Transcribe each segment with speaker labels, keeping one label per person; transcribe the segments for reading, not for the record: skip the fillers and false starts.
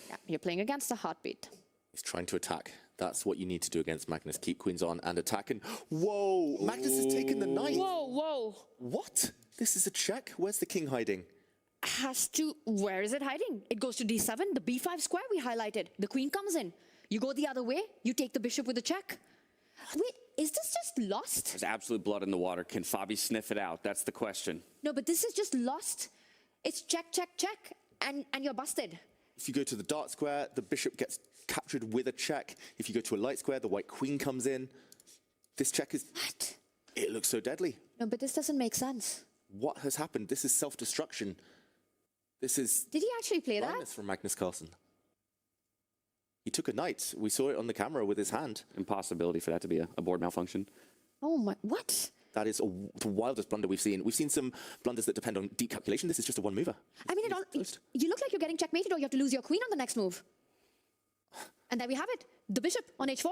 Speaker 1: Yeah, you're playing against a heartbeat.
Speaker 2: He's trying to attack. That's what you need to do against Magnus. Keep queens on and attack. And whoa, Magnus has taken the knight.
Speaker 1: Whoa, whoa.
Speaker 2: What? This is a check? Where's the king hiding?
Speaker 1: Has to, where is it hiding? It goes to d7, the b5 square we highlighted. The queen comes in. You go the other way, you take the bishop with a check. Wait, is this just lost?
Speaker 3: There's absolute blood in the water. Can Fabi sniff it out? That's the question.
Speaker 1: No, but this is just lost. It's check, check, check, and you're busted.
Speaker 2: If you go to the dark square, the bishop gets captured with a check. If you go to a light square, the white queen comes in. This check is...
Speaker 1: What?
Speaker 2: It looks so deadly.
Speaker 1: No, but this doesn't make sense.
Speaker 2: What has happened? This is self-destruction. This is...
Speaker 1: Did he actually play that?
Speaker 2: From Magnus Carlsen. He took a knight. We saw it on the camera with his hand.
Speaker 3: Impossibility for that to be a board malfunction.
Speaker 1: Oh my, what?
Speaker 2: That is the wildest blunder we've seen. We've seen some blunders that depend on deep calculation. This is just a one mover.
Speaker 1: I mean, you look like you're getting checkmated, or you have to lose your queen on the next move. And there we have it. The bishop on h4.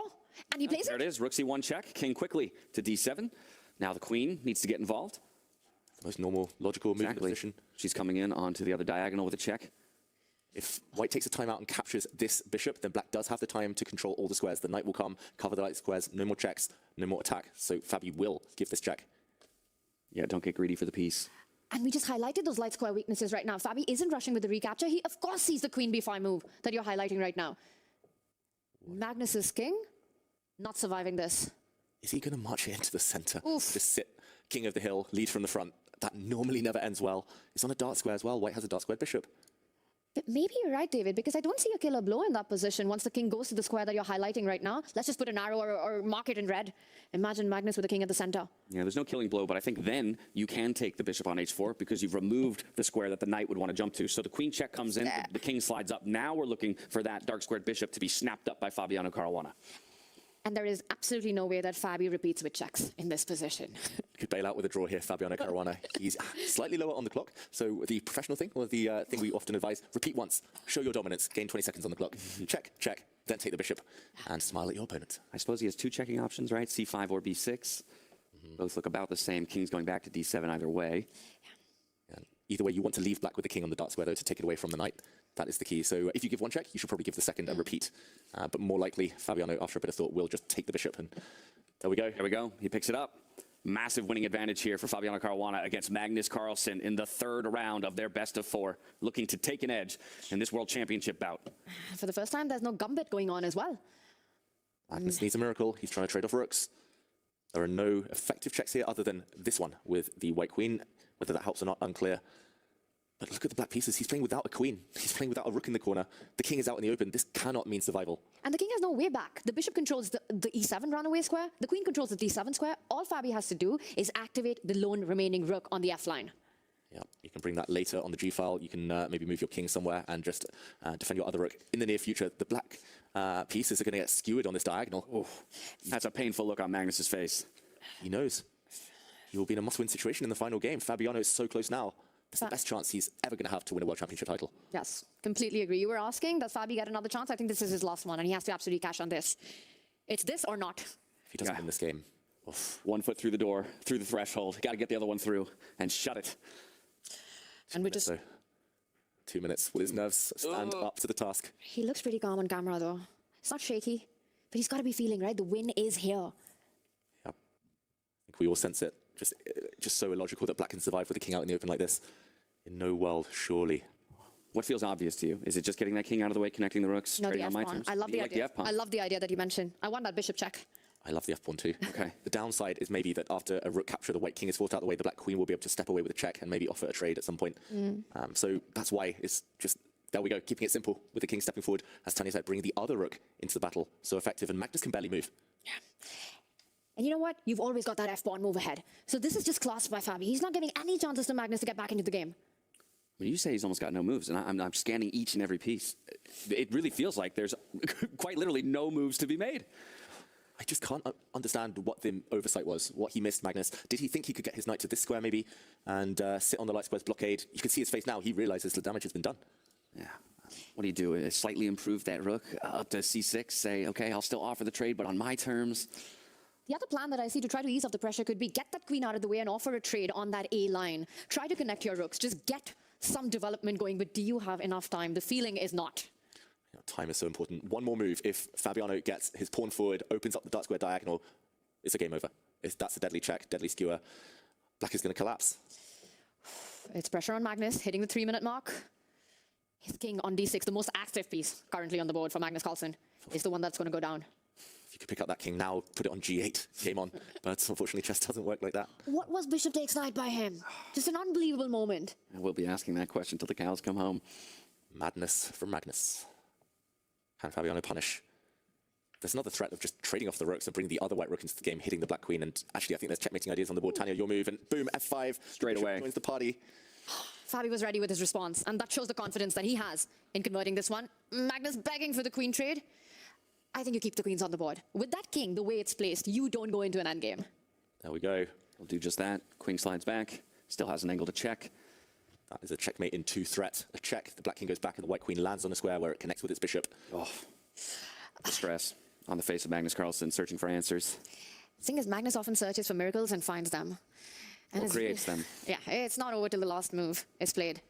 Speaker 1: And he plays
Speaker 3: There it is. Rook c1 check. King quickly to d7. Now the queen needs to get involved.
Speaker 2: The most normal, logical move position.
Speaker 3: She's coming in onto the other diagonal with a check.
Speaker 2: If white takes a timeout and captures this bishop, then black does have the time to control all the squares. The knight will come, cover the light squares, no more checks, no more attack. So Fabi will give this check.
Speaker 3: Yeah, don't get greedy for the piece.
Speaker 1: And we just highlighted those light square weaknesses right now. Fabi isn't rushing with the recapture. He, of course, sees the queen b5 move that you're highlighting right now. Magnus is king, not surviving this.
Speaker 2: Is he going to march it into the center?
Speaker 1: Oof.
Speaker 2: Just sit, king of the hill, lead from the front. That normally never ends well. It's on a dark square as well. White has a dark squared bishop.
Speaker 1: But maybe you're right, David, because I don't see a killer blow in that position once the king goes to the square that you're highlighting right now. Let's just put an arrow or mark it in red. Imagine Magnus with the king at the center.
Speaker 3: Yeah, there's no killing blow, but I think then you can take the bishop on h4 because you've removed the square that the knight would want to jump to. So the queen check comes in, the king slides up. Now we're looking for that dark squared bishop to be snapped up by Fabiano Caruana.
Speaker 1: And there is absolutely no way that Fabi repeats with checks in this position.
Speaker 2: Could bail out with a draw here, Fabiano Caruana. He's slightly lower on the clock. So the professional thing, or the thing we often advise, repeat once, show your dominance, gain 20 seconds on the clock. Check, check, then take the bishop and smile at your opponent.
Speaker 3: I suppose he has two checking options, right? c5 or b6. Both look about the same. King's going back to d7 either way.
Speaker 2: And either way, you want to leave black with the king on the dark square, though, to take it away from the knight. That is the key. So if you give one check, you should probably give the second and repeat. But more likely, Fabiano, after a bit of thought, will just take the bishop. And there we go.
Speaker 3: There we go. He picks it up. Massive winning advantage here for Fabiano Caruana against Magnus Carlsen in the third round of their best of four, looking to take an edge in this World Championship bout.
Speaker 1: For the first time, there's no gambit going on as well.
Speaker 2: Magnus needs a miracle. He's trying to trade off rooks. There are no effective checks here other than this one with the white queen. Whether that helps or not, unclear. But look at the black pieces. He's playing without a queen. He's playing without a rook in the corner. The king is out in the open. This cannot mean survival.
Speaker 1: And the king has no way back. The bishop controls the e7 runaway square. The queen controls the d7 square. All Fabi has to do is activate the lone remaining rook on the f line.
Speaker 2: Yeah, you can bring that later on the G file. You can maybe move your king somewhere and just defend your other rook. In the near future, the black pieces are going to get skewered on this diagonal.
Speaker 3: Oh, that's a painful look on Magnus's face.
Speaker 2: He knows. He will be in a must-win situation in the final game. Fabiano is so close now. It's the best chance he's ever going to have to win a World Championship title.
Speaker 1: Yes, completely agree. You were asking, does Fabi get another chance? I think this is his last one, and he has to absolutely cash on this. It's this or not.
Speaker 2: If he doesn't win this game.
Speaker 3: Oof. 1 foot through the door, through the threshold. Got to get the other one through and shut it.
Speaker 1: And we just...
Speaker 2: 2 minutes. Will his nerves stand up to the task?
Speaker 1: He looks pretty calm on camera, though. It's not shaky, but he's got to be feeling, right? The win is here.
Speaker 2: Yeah. I think we all sense it. Just so illogical that black can survive with the king out in the open like this. In no world, surely.
Speaker 3: What feels obvious to you? Is it just getting that king out of the way, connecting the rooks, trading on my terms?
Speaker 1: I love the idea. I love the idea that you mentioned. I want that bishop check.
Speaker 2: I love the f-pawn too.
Speaker 3: Okay.
Speaker 2: The downside is maybe that after a rook capture, the white king is forced out of the way, the black queen will be able to step away with a check and maybe offer a trade at some point. So that's why it's just, there we go, keeping it simple with the king stepping forward, as Tanya said, bringing the other rook into the battle. So effective, and Magnus can barely move.
Speaker 1: Yeah. And you know what? You've always got that f-pawn move ahead. So this is just classed by Fabi. He's not giving any chances to Magnus to get back into the game.
Speaker 3: When you say he's almost got no moves, and I'm scanning each and every piece, it really feels like there's quite literally no moves to be made.
Speaker 2: I just can't understand what the oversight was, what he missed, Magnus. Did he think he could get his knight to this square maybe and sit on the light square's blockade? You can see his face now. He realizes the damage has been done.
Speaker 3: Yeah. What do you do? Slightly improve that rook up to c6, say, okay, I'll still offer the trade, but on my terms.
Speaker 1: The other plan that I see to try to ease off the pressure could be get that queen out of the way and offer a trade on that A line. Try to connect your rooks. Just get some development going, but do you have enough time? The feeling is not.
Speaker 2: Time is so important. One more move. If Fabiano gets his pawn forward, opens up the dark square diagonal, it's a game over. That's a deadly check, deadly skewer. Black is going to collapse.
Speaker 1: It's pressure on Magnus, hitting the 3-minute mark. His king on d6, the most active piece currently on the board for Magnus Carlsen, is the one that's going to go down.
Speaker 2: If you could pick up that king now, put it on g8, game on. But unfortunately, chess doesn't work like that.
Speaker 1: What was bishop takes knight by him? Just an unbelievable moment.
Speaker 3: We'll be asking that question till the cows come home.
Speaker 2: Madness from Magnus. Can Fabiano punish? There's another threat of just trading off the rooks and bringing the other white rook into the game, hitting the black queen. And actually, I think there's checkmating ideas on the board. Tanya, your move, and boom, f5.
Speaker 3: Straight away.
Speaker 2: Joins the party.
Speaker 1: Fabi was ready with his response, and that shows the confidence that he has in converting this one. Magnus begging for the queen trade. I think you keep the queens on the board. With that king, the way it's placed, you don't go into an endgame.
Speaker 2: There we go.
Speaker 3: We'll do just that. Queen slides back. Still has an angle to check.
Speaker 2: That is a checkmate in 2 threat. A check. The black king goes back, and the white queen lands on a square where it connects with its bishop.
Speaker 3: Oh, stress on the face of Magnus Carlsen, searching for answers.
Speaker 1: The thing is, Magnus often searches for miracles and finds them. And
Speaker 3: Or creates them.
Speaker 1: Yeah, it's not over till the last move is played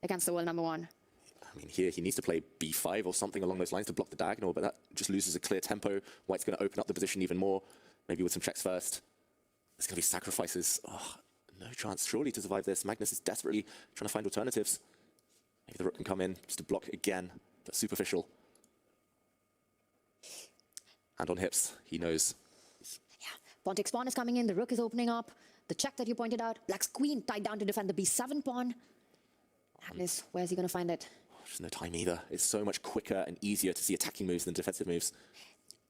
Speaker 1: against the world #1.
Speaker 2: I mean, here he needs to play b5 or something along those lines to block the diagonal, but that just loses a clear tempo. White's going to open up the position even more, maybe with some checks first. There's going to be sacrifices. Oh, no chance, surely, to survive this. Magnus is desperately trying to find alternatives. Maybe the rook can come in just to block again, but superficial. Hand on hips, he knows.
Speaker 1: Yeah, pawn takes pawn is coming in, the rook is opening up. The check that you pointed out, black's queen tied down to defend the b7 pawn. Magnus, where's he going to find it?
Speaker 2: There's no time either. It's so much quicker and easier to see attacking moves than defensive moves.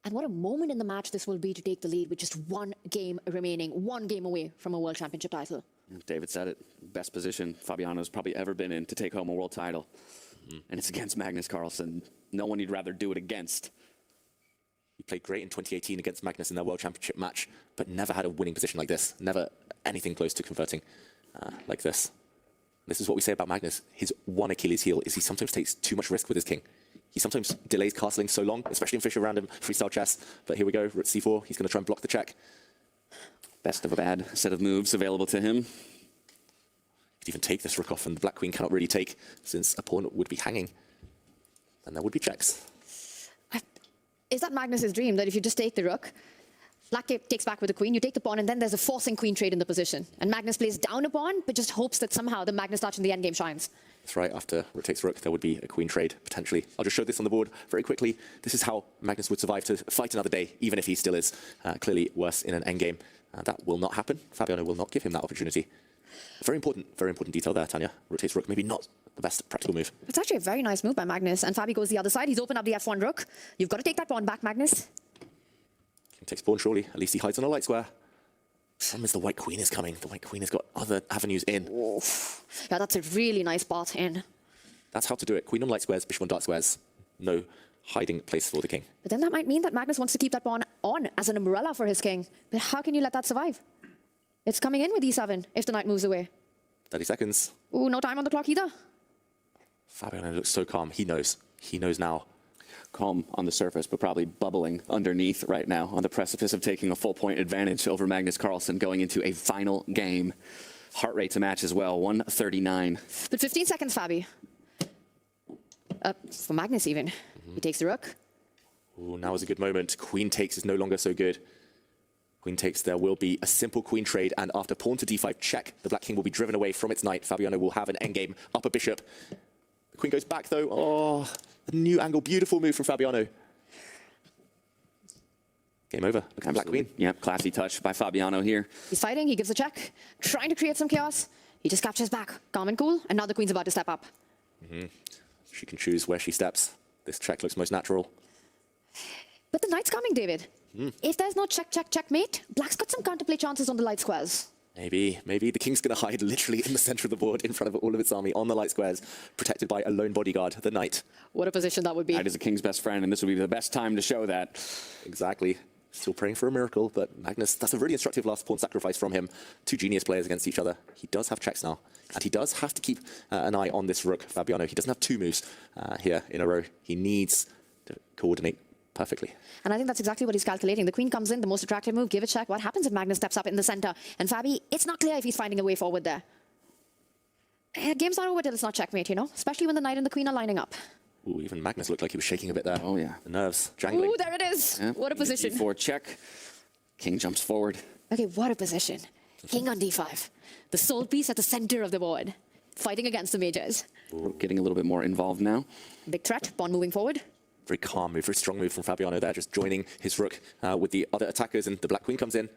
Speaker 1: And what a moment in the match this will be to take the lead with just 1 game remaining, 1 game away from a world championship title.
Speaker 3: David said it. Best position Fabiano's probably ever been in to take home a world title. And it's against Magnus Carlsen. No one he'd rather do it against.
Speaker 2: He played great in 2018 against Magnus in their World Championship match, but never had a winning position like this. Never anything close to converting like this. This is what we say about Magnus. His one Achilles heel is he sometimes takes too much risk with his king. He sometimes delays castling so long, especially in Fischer random freestyle chess. But here we go, rook c4. He's going to try and block the check.
Speaker 3: Best of a bad set of moves available to him.
Speaker 2: Could even take this rook off, and the black queen cannot really take, since a pawn would be hanging. And there would be checks.
Speaker 1: Is that Magnus's dream, that if you just take the rook, black takes back with the queen, you take the pawn, and then there's a forcing queen trade in the position. And Magnus plays down a pawn, but just hopes that somehow the Magnus touch in the endgame shines.
Speaker 2: That's right, after rook takes rook, there would be a queen trade, potentially. I'll just show this on the board very quickly. This is how Magnus would survive to fight another day, even if he still is clearly worse in an endgame. That will not happen. Fabiano will not give him that opportunity. Very important detail there, Tanya. Rook takes rook, maybe not the best practical move.
Speaker 1: It's actually a very nice move by Magnus, and Fabi goes the other side. He's opened up the f1 rook. You've got to take that pawn back, Magnus.
Speaker 2: King takes pawn, surely. At least he hides on a light square. Problem is the white queen is coming. The white queen has got other avenues in.
Speaker 1: Oof. Yeah, that's a really nice path in.
Speaker 2: That's how to do it. Queen on light squares, bishop on dark squares. No hiding place for the king.
Speaker 1: But then that might mean that Magnus wants to keep that pawn on as an umbrella for his king. But how can you let that survive? It's coming in with e7 if the knight moves away.
Speaker 2: 30 seconds.
Speaker 1: Ooh, no time on the clock either.
Speaker 2: Fabiano looks so calm. He knows. He knows now.
Speaker 3: Calm on the surface, but probably bubbling underneath right now on the precipice of taking a full point advantage over Magnus Carlsen going into a final game. Heart rate to match as well, 139.
Speaker 1: But 15 seconds, Fabi. For Magnus even. He takes the rook.
Speaker 2: Ooh, now is a good moment. Queen takes is no longer so good. Queen takes, there will be a simple queen trade, and after pawn to d5 check, the black king will be driven away from its knight. Fabiano will have an endgame up a bishop. The queen goes back though. Oh, a new angle, beautiful move from Fabiano. Game over. Look at black queen.
Speaker 3: Yep, classy touch by Fabiano here.
Speaker 1: He's fighting, he gives a check, trying to create some chaos. He just captures back, calm and cool, and now the queen's about to step up.
Speaker 2: She can choose where she steps. This check looks most natural.
Speaker 1: But the knight's coming, David. If there's no check, check, checkmate, black's got some counterplay chances on the light squares.
Speaker 2: Maybe the king's going to hide literally in the center of the board in front of all of its army on the light squares, protected by a lone bodyguard, the knight.
Speaker 1: What a position that would be.
Speaker 3: Knight is a king's best friend, and this would be the best time to show that.
Speaker 2: Exactly. Still praying for a miracle, but Magnus, that's a really instructive last pawn sacrifice from him. 2 genius players against each other. He does have checks now, and he does have to keep an eye on this rook, Fabiano. He doesn't have 2 moves here in a row. He needs to coordinate perfectly.
Speaker 1: And I think that's exactly what he's calculating. The queen comes in, the most attractive move, give a check. What happens if Magnus steps up in the center? And Fabi, it's not clear if he's finding a way forward there. Game's not over till it's not checkmate, you know? Especially when the knight and the queen are lining up.
Speaker 2: Ooh, even Magnus looked like he was shaking a bit there.
Speaker 3: Oh, yeah.
Speaker 2: The nerves jangling.
Speaker 1: Ooh, there it is.
Speaker 3: Yeah.
Speaker 1: What a position.
Speaker 3: D4 check. King jumps forward.
Speaker 1: Okay, what a position. King on d5. The soul piece at the center of the board. Fighting against the majors.
Speaker 3: Getting a little bit more involved now.
Speaker 1: Big threat, pawn moving forward.
Speaker 2: Very calm move, very strong move from Fabiano there, just joining his rook with the other attackers, and the black queen comes in.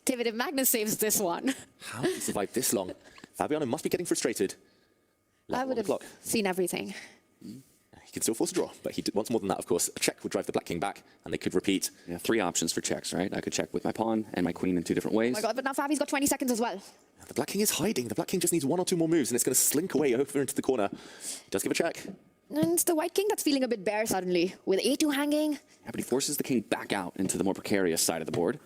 Speaker 1: David, if Magnus saves this one,
Speaker 2: How did he survive this long? Fabiano must be getting frustrated.
Speaker 1: I would have seen everything.
Speaker 2: He can still force a draw, but he wants more than that, of course. A check would drive the black king back, and they could repeat.
Speaker 3: Yeah, 3 options for checks, right? I could check with my pawn and my queen in 2 different ways.
Speaker 1: Oh my God, but now Fabi's got 20 seconds as well.
Speaker 2: The black king is hiding. The black king just needs 1 or 2 more moves, and it's going to slink away over into the corner. He does give a check.
Speaker 1: And it's the white king that's feeling a bit bare suddenly, with a2 hanging.
Speaker 3: Yeah, but he forces the king back out into the more precarious side of the board.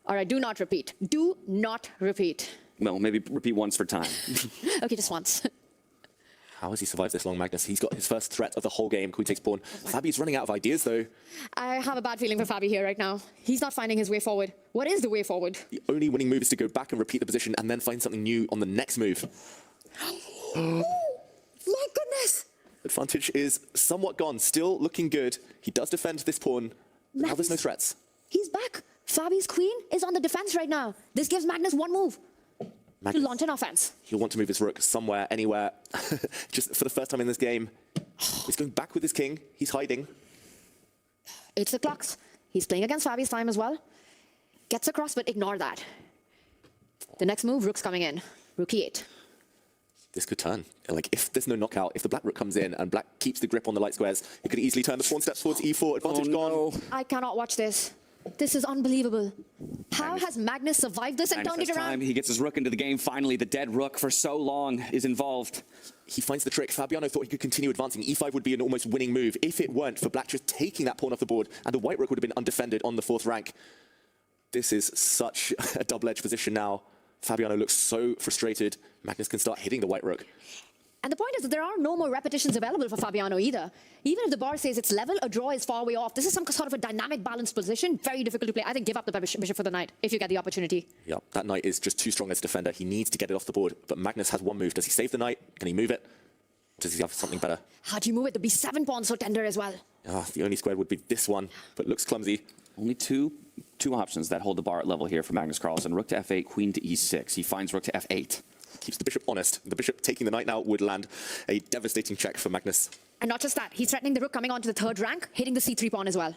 Speaker 1: All right, do not repeat. Do not repeat.
Speaker 3: Well, maybe repeat once for time.
Speaker 1: Okay, just once.
Speaker 2: How has he survived this long, Magnus? He's got his first threat of the whole game. Queen takes pawn. Fabi's running out of ideas, though.
Speaker 1: I have a bad feeling for Fabi here right now. He's not finding his way forward. What is the way forward?
Speaker 2: The only winning move is to go back and repeat the position and then find something new on the next move.
Speaker 1: Oh, my goodness.
Speaker 2: Advantage is somewhat gone, still looking good. He does defend this pawn. Now there's no threats.
Speaker 1: He's back. Fabi's queen is on the defense right now. This gives Magnus one move to launch an offense.
Speaker 2: He'll want to move his rook somewhere, anywhere. Just for the first time in this game. He's going back with his king. He's hiding.
Speaker 1: It's the clocks. He's playing against Fabi's time as well. Gets across, but ignore that. The next move, rook's coming in. Rook e8.
Speaker 2: This could turn. Like, if there's no knockout, if the black rook comes in and black keeps the grip on the light squares, it could easily turn the pawn steps towards e4. Advantage gone.
Speaker 1: I cannot watch this. This is unbelievable. How has Magnus survived this and turned it around?
Speaker 3: He gets his rook into the game. Finally, the dead rook for so long is involved.
Speaker 2: He finds the trick. Fabiano thought he could continue advancing. e5 would be an almost winning move if it weren't for black just taking that pawn off the board, and the white rook would have been undefended on the 4th rank. This is such a double-edged position now. Fabiano looks so frustrated. Magnus can start hitting the white rook.
Speaker 1: And the point is that there are no more repetitions available for Fabiano either. Even if the bar says it's level, a draw is far way off. This is some sort of a dynamic, balanced position. Very difficult to play. I think give up the bishop for the knight if you get the opportunity.
Speaker 2: Yeah, that knight is just too strong as a defender. He needs to get it off the board. But Magnus has one move. Does he save the knight? Can he move it? Does he have something better?
Speaker 1: How do you move it? The b7 pawn's so tender as well.
Speaker 2: The only square would be this one, but looks clumsy.
Speaker 3: Only two options that hold the bar at level here for Magnus Carlsen. Rook to f8, queen to e6. He finds rook to f8.
Speaker 2: Keeps the bishop honest. The bishop taking the knight now would land a devastating check for Magnus.
Speaker 1: And not just that, he's threatening the rook coming onto the 3rd rank, hitting the c3 pawn as well.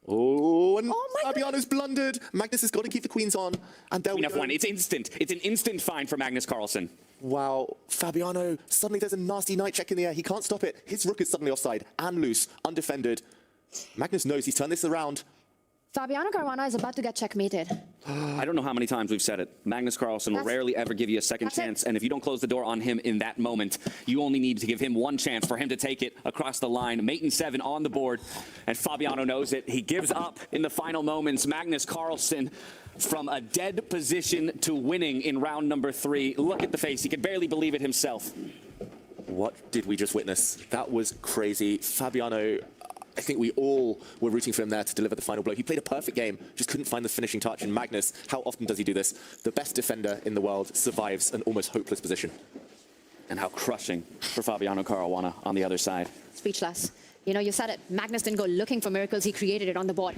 Speaker 2: Oh, and
Speaker 1: Oh my
Speaker 2: Fabiano's blundered. Magnus has got to keep the queens on. And there we
Speaker 3: Queen
Speaker 2: go.
Speaker 3: f1. It's instant. It's an instant find for Magnus Carlsen.
Speaker 2: Wow, Fabiano, suddenly there's a nasty knight check in the air. He can't stop it. His rook is suddenly offside and loose, undefended. Magnus knows he's turned this around.
Speaker 1: Fabiano Caruana is about to get checkmated.
Speaker 3: I don't know how many times we've said it. Magnus Carlsen will rarely ever give you a second chance, and if you don't close the door on him in that moment, you only need to give him one chance for him to take it across the line. Mate and 7 on the board, and Fabiano knows it. He gives up in the final moments. Magnus Carlsen from a dead position to winning in round number 3. Look at the face. He could barely believe it himself.
Speaker 2: What did we just witness? That was crazy. Fabiano, I think we all were rooting for him there to deliver the final blow. He played a perfect game, just couldn't find the finishing touch. And Magnus, how often does he do this? The best defender in the world survives an almost hopeless position.
Speaker 3: And how crushing for Fabiano Caruana on the other side.
Speaker 1: Speechless. You know, you said it. Magnus didn't go looking for miracles. He created it on the board.